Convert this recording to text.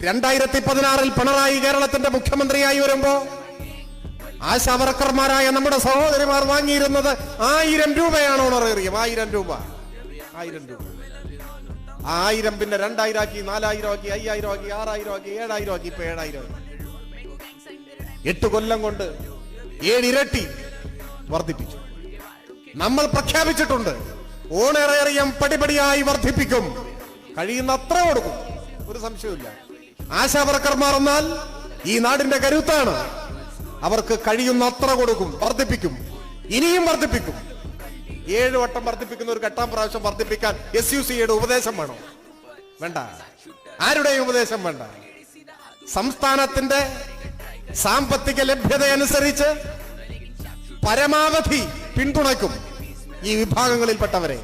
2016 പിണറായി കേരളത്തിന്റെ മുഖ്യമന്ത്രിയായി വരുമ്പോ ആശാവർക്കർമാരായ നമ്മുടെ സഹോദരിമാർ വാങ്ങിയിരുന്നത് 1000 രൂപയാണ് ഓണറേറിയം. 1000 രൂപ. 1000 പിന്നെ 2000 ആക്കി, 4000 ആക്കി, 5000 ആക്കി, 6000 ആക്കി, 7000 ആക്കി, ഇപ്പൊ 7000 ആക്കി. 8 കൊല്ലം കൊണ്ട് 7 ഇരട്ടി വർദ്ധിപ്പിച്ചു. നമ്മൾ പ്രഖ്യാപിച്ചിട്ടുണ്ട്, ഓണറേറിയം പടിപടിയായി വർദ്ധിപ്പിക്കും. കഴിയുന്ന അത്ര കൊടുക്കും, ഒരു സംശയമില്ല. ആശാവർക്കർമാർ എന്നാൽ ഈ നാടിന്റെ കരുത്താണ്. അവർക്ക് കഴിയുന്ന അത്ര കൊടുക്കും, വർദ്ധിപ്പിക്കും, ഇനിയും വർദ്ധിപ്പിക്കും. 7 വട്ടം വർദ്ധിപ്പിക്കുന്ന ഒരു 8ാം പ്രാവശ്യം വർദ്ധിപ്പിക്കാൻ SUCയുടെ ഉപദേശം വേണോ? വേണ്ട. ആരുടെയും ഉപദേശം വേണ്ട. സംസ്ഥാനത്തിന്റെ സാമ്പത്തിക ലഭ്യതയനുസരിച്ച് പരമാവധി പിന്തുണയ്ക്കും ഈ വിഭാഗങ്ങളിൽപ്പെട്ടവരെ.